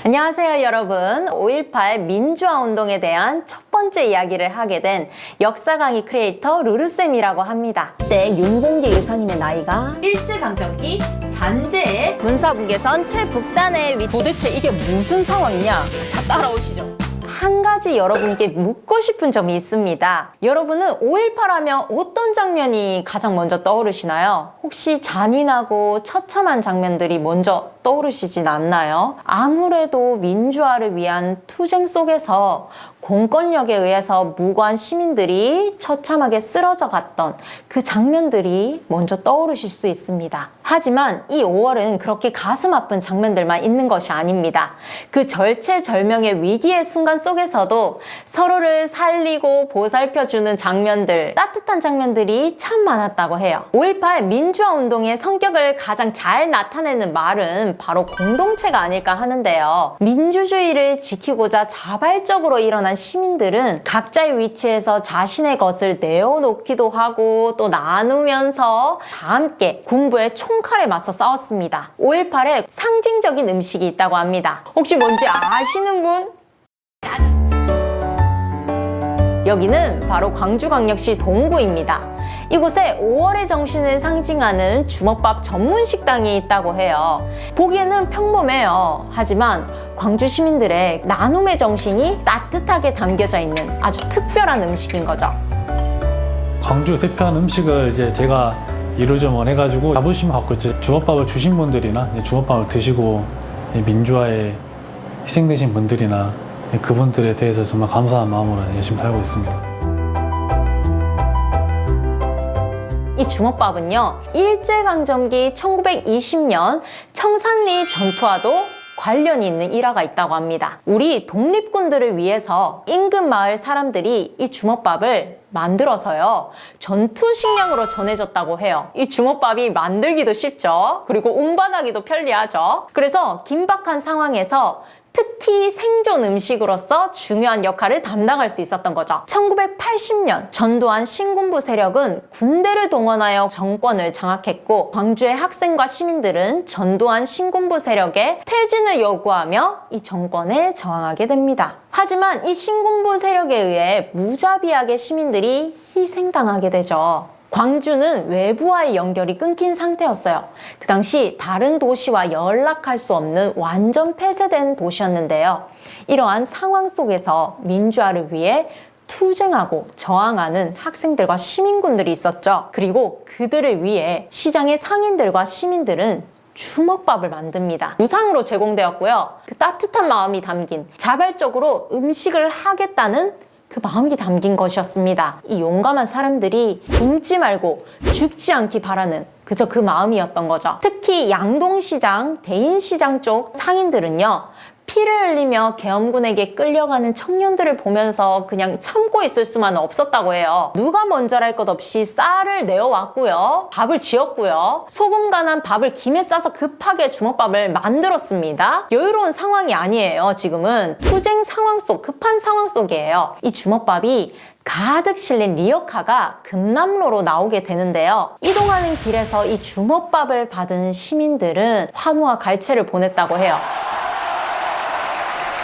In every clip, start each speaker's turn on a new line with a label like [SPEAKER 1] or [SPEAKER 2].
[SPEAKER 1] 안녕하세요 여러분. 5.18 민주화 운동에 대한 첫 번째 이야기를 하게 된 역사 강의 크리에이터 루루쌤이라고 합니다. 그때 윤봉길 유사님의 나이가 일제강점기 잔재의 군사분계선 최북단의 도대체 이게 무슨 상황이냐? 자, 따라오시죠. 한 가지 여러분께 묻고 싶은 점이 있습니다. 여러분은 5.18 하면 어떤 장면이 가장 먼저 떠오르시나요? 혹시 잔인하고 처참한 장면들이 먼저 떠오르시진 않나요? 아무래도 민주화를 위한 투쟁 속에서 공권력에 의해서 무고한 시민들이 처참하게 쓰러져 갔던 그 장면들이 먼저 떠오르실 수 있습니다. 하지만 이 5월은 그렇게 가슴 아픈 장면들만 있는 것이 아닙니다. 그 절체절명의 위기의 순간 속에서도 서로를 살리고 보살펴주는 장면들, 따뜻한 장면들이 참 많았다고 해요. 5.18 민주화 운동의 성격을 가장 잘 나타내는 말은 바로 공동체가 아닐까 하는데요. 민주주의를 지키고자 자발적으로 일어난 시민들은 각자의 위치에서 자신의 것을 내어놓기도 하고 또 나누면서 다 함께 군부의 총칼에 맞서 싸웠습니다. 5.18에 상징적인 음식이 있다고 합니다. 혹시 뭔지 아시는 분? 여기는 바로 광주광역시 동구입니다. 이곳에 5월의 정신을 상징하는 주먹밥 전문 식당이 있다고 해요. 보기에는 평범해요. 하지만 광주 시민들의 나눔의 정신이 따뜻하게 담겨져 있는 아주 특별한 음식인 거죠.
[SPEAKER 2] 광주 대표하는 음식을 이제 제가 이루어져만 해가지고 자부심 갖고 이제 주먹밥을 주신 분들이나 주먹밥을 드시고 민주화에 희생되신 분들이나 그분들에 대해서 정말 감사한 마음으로 열심히 살고 있습니다.
[SPEAKER 1] 이 주먹밥은요, 일제강점기 1920년 청산리 전투와도 관련이 있는 일화가 있다고 합니다. 우리 독립군들을 위해서 인근 마을 사람들이 이 주먹밥을 만들어서요, 전투식량으로 전해졌다고 해요. 이 주먹밥이 만들기도 쉽죠. 그리고 운반하기도 편리하죠. 그래서 긴박한 상황에서 특히 생존 음식으로서 중요한 역할을 담당할 수 있었던 거죠. 1980년 전두환 신군부 세력은 군대를 동원하여 정권을 장악했고, 광주의 학생과 시민들은 전두환 신군부 세력의 퇴진을 요구하며 이 정권에 저항하게 됩니다. 하지만 이 신군부 세력에 의해 무자비하게 시민들이 희생당하게 되죠. 광주는 외부와의 연결이 끊긴 상태였어요. 그 당시 다른 도시와 연락할 수 없는 완전 폐쇄된 도시였는데요. 이러한 상황 속에서 민주화를 위해 투쟁하고 저항하는 학생들과 시민군들이 있었죠. 그리고 그들을 위해 시장의 상인들과 시민들은 주먹밥을 만듭니다. 무상으로 제공되었고요. 그 따뜻한 마음이 담긴, 자발적으로 음식을 하겠다는 그 마음이 담긴 것이었습니다. 이 용감한 사람들이 굶지 말고 죽지 않기 바라는 그저 그 마음이었던 거죠. 특히 양동시장, 대인시장 쪽 상인들은요, 피를 흘리며 계엄군에게 끌려가는 청년들을 보면서 그냥 참고 있을 수만은 없었다고 해요. 누가 먼저랄 것 없이 쌀을 내어왔고요, 밥을 지었고요, 소금 간한 밥을 김에 싸서 급하게 주먹밥을 만들었습니다. 여유로운 상황이 아니에요. 지금은 투쟁 상황 속, 급한 상황 속이에요. 이 주먹밥이 가득 실린 리어카가 금남로로 나오게 되는데요. 이동하는 길에서 이 주먹밥을 받은 시민들은 환호와 갈채를 보냈다고 해요.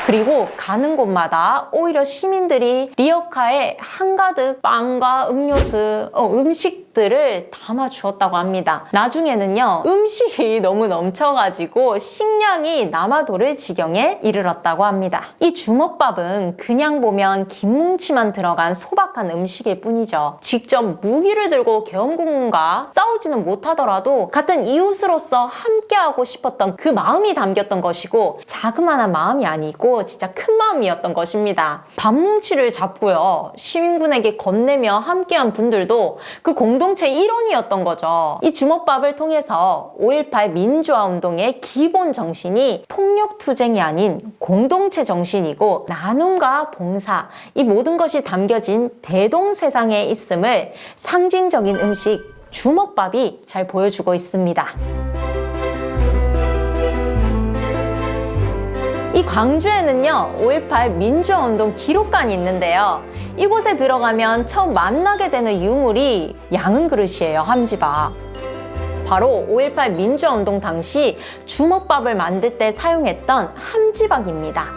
[SPEAKER 1] 그리고 가는 곳마다 오히려 시민들이 리어카에 한가득 빵과 음료수, 음식들을 담아 주었다고 합니다. 나중에는요, 음식이 너무 넘쳐가지고 식량이 남아도를 지경에 이르렀다고 합니다. 이 주먹밥은 그냥 보면 긴 뭉치만 들어간 소박한 음식일 뿐이죠. 직접 무기를 들고 계엄군과 싸우지는 못하더라도 같은 이웃으로서 함께하고 싶었던 그 마음이 담겼던 것이고, 자그마한 마음이 아니고 진짜 큰 마음이었던 것입니다. 밥뭉치를 잡고요, 시민군에게 건네며 함께한 분들도 그 공동체의 일원이었던 거죠. 이 주먹밥을 통해서 5.18 민주화 운동의 기본 정신이 폭력투쟁이 아닌 공동체 정신이고, 나눔과 봉사, 이 모든 것이 담겨진 대동세상에 있음을 상징적인 음식 주먹밥이 잘 보여주고 있습니다. 이 광주에는요, 5.18 민주화운동 기록관이 있는데요. 이곳에 들어가면 처음 만나게 되는 유물이 양은 그릇이에요. 함지박. 바로 5.18 민주화운동 당시 주먹밥을 만들 때 사용했던 함지박입니다.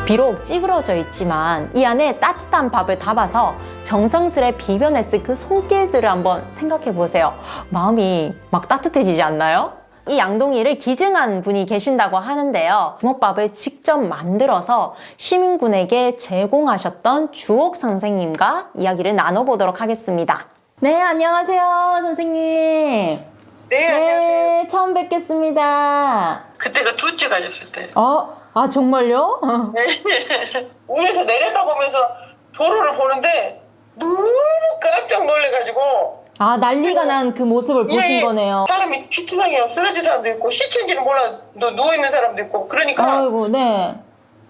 [SPEAKER 1] 비록 찌그러져 있지만 이 안에 따뜻한 밥을 담아서 정성스레 비벼냈을 그 손길들을 한번 생각해 보세요. 마음이 막 따뜻해지지 않나요? 이 양동이를 기증한 분이 계신다고 하는데요. 주먹밥을 직접 만들어서 시민군에게 제공하셨던 주옥 선생님과 이야기를 나눠보도록 하겠습니다. 네, 안녕하세요, 선생님.
[SPEAKER 3] 네, 안녕하세요.
[SPEAKER 1] 처음 뵙겠습니다.
[SPEAKER 3] 그때가 둘째 가졌을 때.
[SPEAKER 1] 아, 정말요?
[SPEAKER 3] 위에서 내려다보면서 도로를 보는데 너무 깜짝 놀래가지고.
[SPEAKER 1] 아, 난리가 난 그 모습을 보신 거네요.
[SPEAKER 3] 사람이 피투성이야 쓰러진 사람도 있고 시체인지는 몰라 누워있는 사람도 있고 그러니까
[SPEAKER 1] 아이고, 네.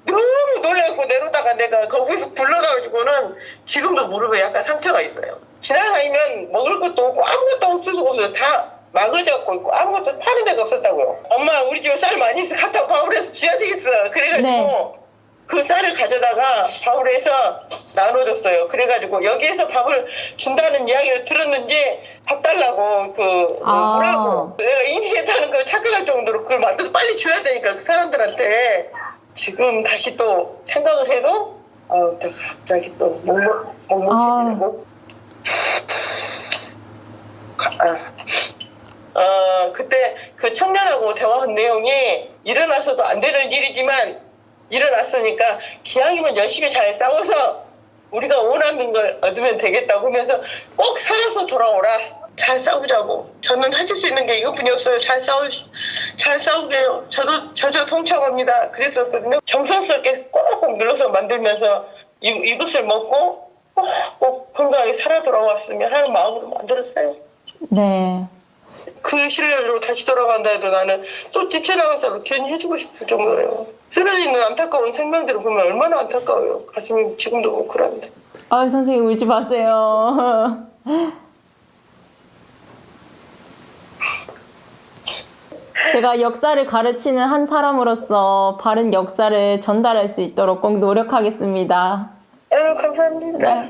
[SPEAKER 3] 너무 놀래갖고 내려다가 내가 거기서 굴러가지고는 지금도 무릎에 약간 상처가 있어요. 지나다니면 먹을 것도 없고 아무것도 없어서 다 막아져갖고 있고 아무것도 파는 데가 없었다고요. 엄마 우리 집에 쌀 많이 있어 갖다 밥을 해서 줘야 되겠어. 그래가지고
[SPEAKER 1] 네.
[SPEAKER 3] 그 쌀을 가져다가 밥을 해서 나눠줬어요. 그래가지고 여기에서 밥을 준다는 이야기를 들었는지 밥 달라고 뭐라고 내가 인식했다는 걸 착각할 정도로 그걸 만들어서 빨리 줘야 되니까 그 사람들한테 지금 다시 또 생각을 해도 내가 갑자기 또 멍멍해지고 그때 그 청년하고 대화한 내용이 일어나서도 안 되는 일이지만 일어났으니까 기왕이면 열심히 잘 싸워서 우리가 원하는 걸 얻으면 되겠다고 하면서 꼭 살아서 돌아오라. 잘 싸우자고. 저는 해줄 수 있는 게 이것뿐이었어요. 잘 싸우게요. 저도 동참합니다. 그랬었거든요. 정성스럽게 꼭꼭 눌러서 만들면서 이것을 먹고 꼭 건강하게 살아 돌아왔으면 하는 마음으로 만들었어요.
[SPEAKER 1] 네.
[SPEAKER 3] 그 시절로 다시 돌아간다 해도 나는 또 뛰쳐나가서 괜히 해주고 싶을 정도예요. 쓰러지는 안타까운 생명들을 보면 얼마나 안타까워요. 가슴이 지금도 뭉클한데.
[SPEAKER 1] 아, 선생님 울지 마세요. 제가 역사를 가르치는 한 사람으로서 바른 역사를 전달할 수 있도록 꼭 노력하겠습니다.
[SPEAKER 3] 아유, 감사합니다.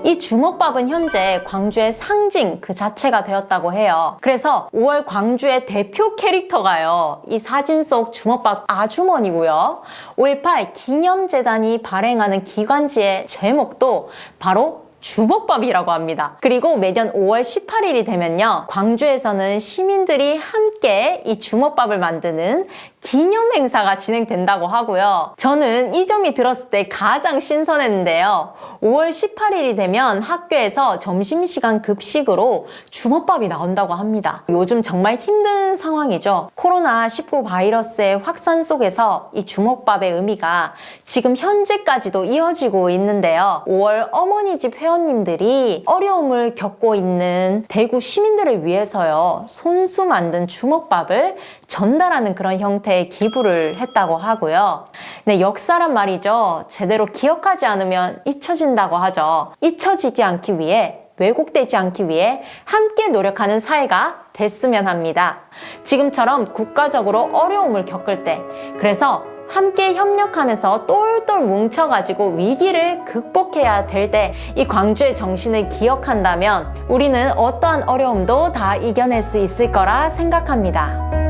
[SPEAKER 1] 이 주먹밥은 현재 광주의 상징 그 자체가 되었다고 해요. 그래서 5월 광주의 대표 캐릭터가요. 이 사진 속 주먹밥 아주머니고요. 5.18 기념재단이 발행하는 기관지의 제목도 바로 주먹밥이라고 합니다. 그리고 매년 5월 18일이 되면요. 광주에서는 시민들이 함께 이 주먹밥을 만드는 기념 행사가 진행된다고 하고요. 저는 이 점이 들었을 때 가장 신선했는데요. 5월 18일이 되면 학교에서 점심시간 급식으로 주먹밥이 나온다고 합니다. 요즘 정말 힘든 상황이죠. 코로나19 바이러스의 확산 속에서 이 주먹밥의 의미가 지금 현재까지도 이어지고 있는데요. 5월 어머니 집 회원님들이 어려움을 겪고 있는 대구 시민들을 위해서요. 손수 만든 주먹밥을 전달하는 그런 형태의 기부를 했다고 하고요. 네, 역사란 말이죠. 제대로 기억하지 않으면 잊혀진다고 하죠. 잊혀지지 않기 위해 왜곡되지 않기 위해 함께 노력하는 사회가 됐으면 합니다. 지금처럼 국가적으로 어려움을 겪을 때 그래서 함께 협력하면서 똘똘 뭉쳐가지고 위기를 극복해야 될 때 이 광주의 정신을 기억한다면 우리는 어떠한 어려움도 다 이겨낼 수 있을 거라 생각합니다.